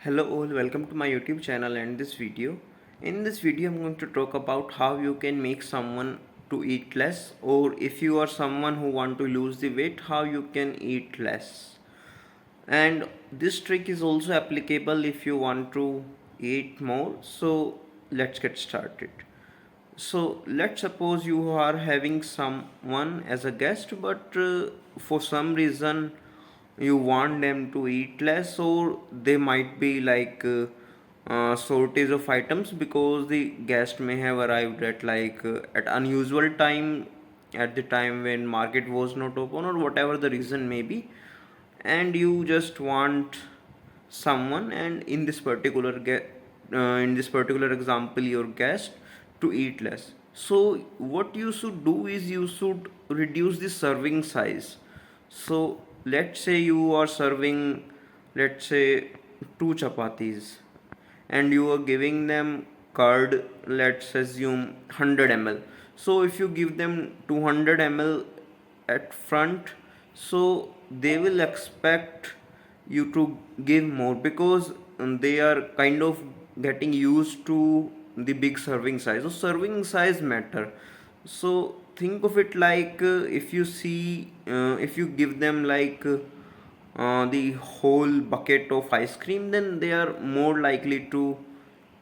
Hello all, welcome to my YouTube channel and this video. In this video I'm going to talk about how you can make someone to eat less, or if you are someone who want to lose the weight, how you can eat less. And this trick is also applicable if you want to eat more. So let's get started. So let's suppose you are having someone as a guest, but for some reason you want them to eat less, or they might be like shortage of items because the guest may have arrived at at unusual time, at the time when market was not open, or whatever the reason may be, and you just want someone, and in this particular example your guest to eat less. So what you should do is you should reduce the serving size. So let's say you are serving, let's say, two chapatis, and you are giving them curd, let's assume 100 ml. So if you give them 200 ml at front, so they will expect you to give more because they are kind of getting used to the big serving size. So serving size matter. So think of it like, if you give them the whole bucket of ice cream, then they are more likely to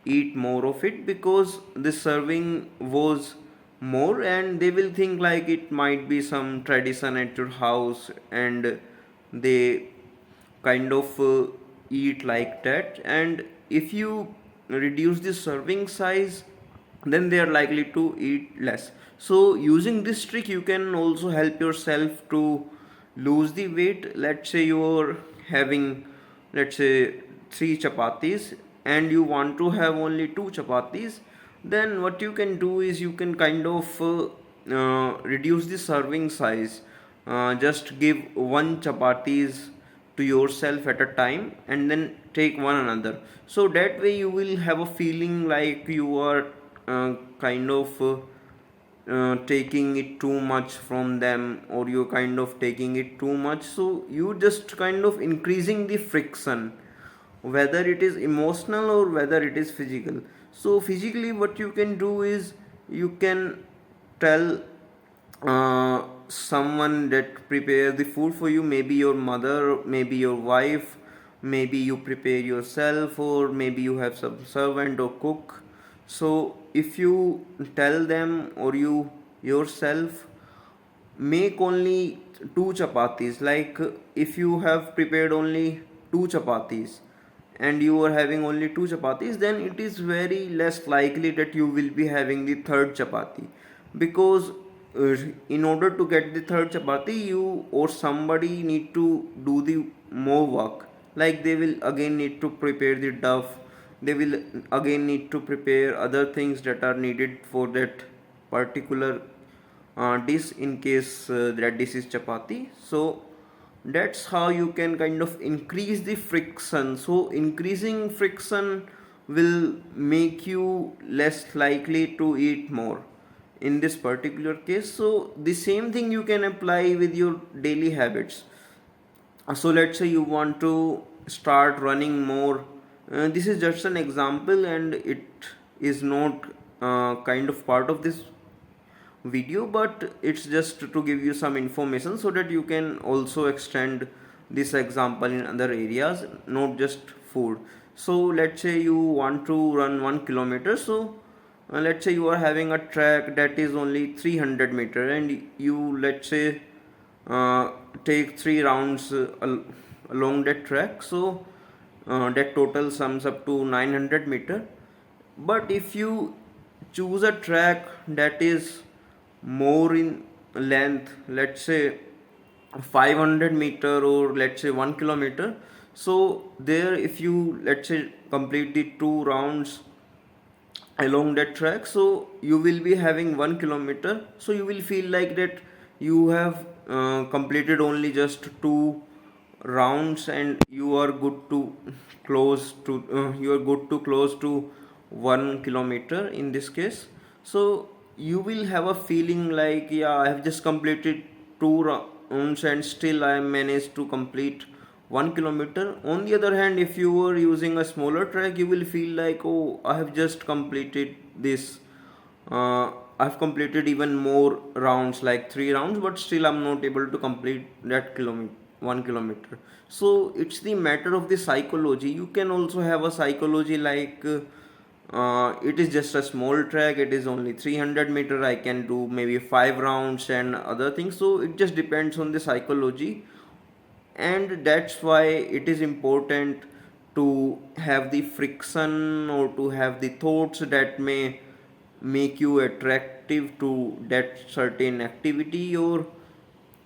eat more of it because the serving was more, and they will think like it might be some tradition at your house, and they kind of eat like that. And if you reduce the serving size, then they are likely to eat less. So using this trick you can also help yourself to lose the weight. Let's say you're having, let's say, three chapatis, and you want to have only two chapatis. Then what you can do is you can kind of reduce the serving size. Just give one chapatis to yourself at a time, and then take one another. So that way you will have a feeling like you are kind of taking it too much from them, or you're kind of taking it too much. So you just kind of increasing the friction, whether it is emotional or whether it is physical. So physically what you can do is you can tell someone that prepare the food for you, maybe your mother, maybe your wife, maybe you prepare yourself, or maybe you have some servant or cook. So if you tell them, or you yourself make only two chapatis, like if you have prepared only two chapatis and you are having only two chapatis, then it is very less likely that you will be having the third chapati, because in order to get the third chapati, you or somebody need to do the more work. Like they will again need to prepare the dough, they will again need to prepare other things that are needed for that particular dish, in case that dish is chapati. So that's how you can kind of increase the friction. So increasing friction will make you less likely to eat more in this particular case. So the same thing you can apply with your daily habits. So let's say you want to start running more. This is just an example, and it is not kind of part of this video, but it's just to give you some information so that you can also extend this example in other areas, not just food. So let's say you want to run 1 kilometer. So let's say you are having a track that is only 300 meter, and you, let's say, uh, take three rounds along that track. So that total sums up to 900 meter. But if you choose a track that is more in length, let's say 500 meter, or let's say 1 kilometer, so there, if you, let's say, complete the two rounds along that track, so you will be having 1 kilometer. So you will feel like that you have completed only just two rounds, and you are good to close to 1 kilometer in this case. So you will have a feeling like, yeah, I have just completed two rounds and still I managed to complete 1 kilometer. On the other hand, if you were using a smaller track, you will feel like, oh, I have just completed this. I've completed even more rounds, like 3 rounds, but still I'm not able to complete that 1 kilometer. So it's the matter of the psychology. You can also have a psychology like it is just a small track, it is only 300 meter, I can do maybe 5 rounds and other things. So it just depends on the psychology, and that's why it is important to have the friction or to have the thoughts that may make you attractive to that certain activity, or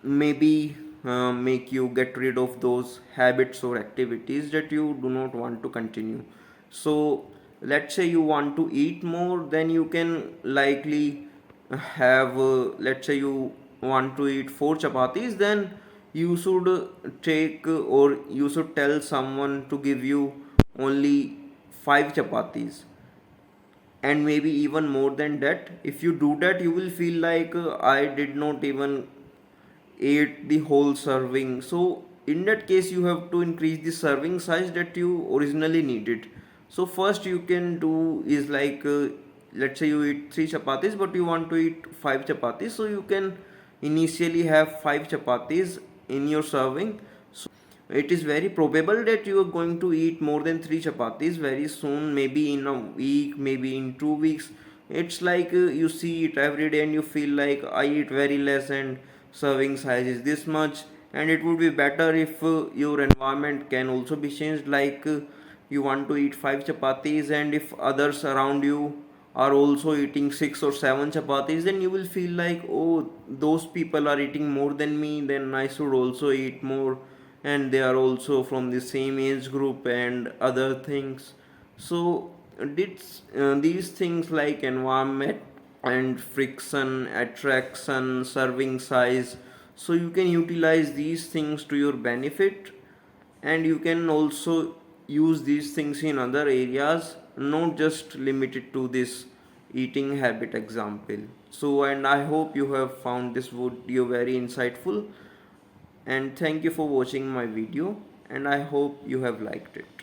maybe make you get rid of those habits or activities that you do not want to continue. So let's say you want to eat more, then you can likely have let's say you want to eat 4 chapatis, then you should take or you should tell someone to give you only 5 chapatis, and maybe even more than that. If you do that, you will feel like I did not even ate the whole serving. So in that case, you have to increase the serving size that you originally needed. So first you can do is like let's say you eat 3 chapatis but you want to eat 5 chapatis, so you can initially have 5 chapatis in your serving. So it is very probable that you are going to eat more than 3 chapatis very soon, maybe in a week, maybe in 2 weeks. It's like you see it every day and you feel like I eat very less and serving size is this much. And it would be better if your environment can also be changed, like you want to eat 5 chapatis, and if others around you are also eating 6 or 7 chapatis, then you will feel like, oh, those people are eating more than me, then I should also eat more, and they are also from the same age group and other things. So these things like environment and friction, attraction, serving size, so you can utilize these things to your benefit, and you can also use these things in other areas, not just limited to this eating habit example. So, and I hope you have found this video very insightful, and thank you for watching my video, and I hope you have liked it.